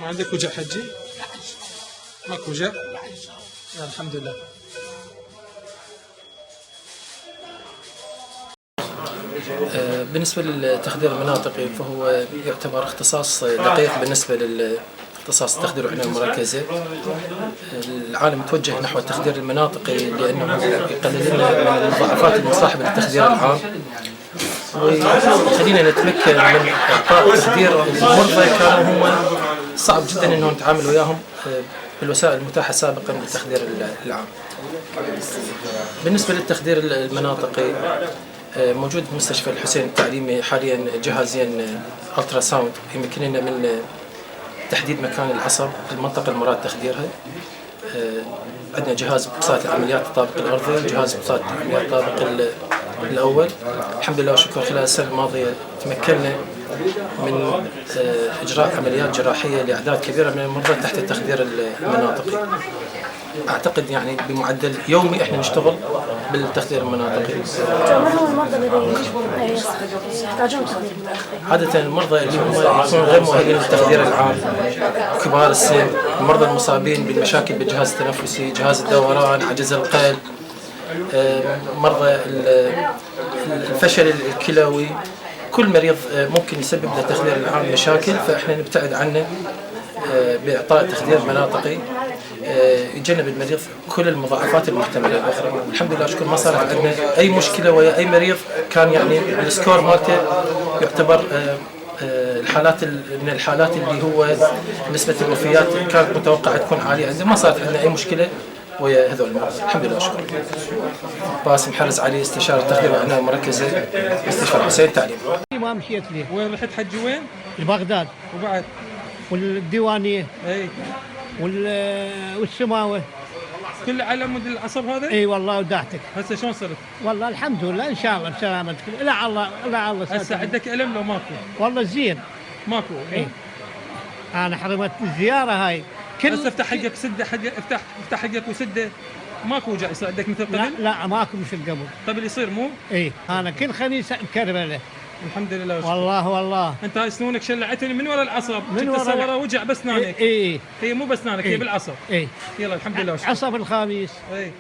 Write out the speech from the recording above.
ما عندك وجع حجي؟ ماكو وجع؟ الحمد لله. بالنسبة للتخدير المناطقي فهو يعتبر اختصاص دقيق بالنسبة لاختصاص التخدير والعناية المركزة. العالم توجه نحو التخدير المناطقي لأنه يقلل لنا من المضاعفات المصاحبة للتخدير العام، وخلينا نتمكن من إعطاء تخدير المرضى كانوا هم صعب جدا أنه نتعامل وياهم بالوسائل المتاحة سابقا للتخدير العام. بالنسبة للتخدير المناطقي موجود في مستشفى الحسين التعليمي حاليا جهازين الترا ساوند يمكننا من تحديد مكان العصب في المنطقة المراد تخديرها. عندنا جهاز بساط العمليات الطابق الأرضي وجهاز بساط العمليات الطابق الأول. الحمد لله والشكر خلال السنة الماضية تمكنا من إجراء عمليات جراحية لأعداد كبيرة من المرضى تحت التخدير المناطقي. أعتقد يعني بمعدل يومي إحنا نشتغل بالتخدير المناطقي. من هو المرضى الذين يحتاجون تخدير مناطقي؟ عادة المرضى اللي هم يكونوا غير مؤهلين للتخدير العام، كبار السن، المرضى المصابين بالمشاكل بالجهاز التنفسي، جهاز الدوران، عجز القلب، مرضى الفشل الكلوي، كل مريض ممكن يسبب للتخدير العام مشاكل، فإحنا نبتعد عنه بإعطاء تخدير مناطقي يتجنب المريض كل المضاعفات المحتملة. الحمد لله شكر ما صارت عندنا أي مشكلة ويا أي مريض كان يعني السكور مالته يعتبر الحالات من الحالات اللي هو نسبة الوفيات كانت متوقعة تكون عالية عندنا. ما صارت عندنا أي مشكلة ويا هذول المرضى الحمد لله شكرا. باسم حرز علي، استشارة تخدير والعناية المركزة مستشفى الحسين التعليمي. ما مشيت ليه؟ وين رحت حجي وين؟ لبغداد وبعد؟ والديوانية اي والسماوة كل على مود العصب هذا؟ اي والله ودعتك. هسه شلون صرت؟ والله الحمد لله ان شاء الله بسلامتك. لا الله لا الله هسه عندك ألم لو ماكو؟ والله زين ماكو؟ اي انا حرمت الزيارة هاي هسه افتح حقك سده افتح حقك وسده ماكو وجع يصير عندك مثل قبل؟ لا ماكو مثل قبل يصير مو؟ اي انا كل خميس مكربله الحمد لله وشكرا. والله انت هاي سنونك شلعتني من ورا العصب، من ورا تصورها وجع بسنانك. اي هي مو بسنانك هي بالعصب. اي يلا الحمد لله وشكرا. عصب الخميس. اي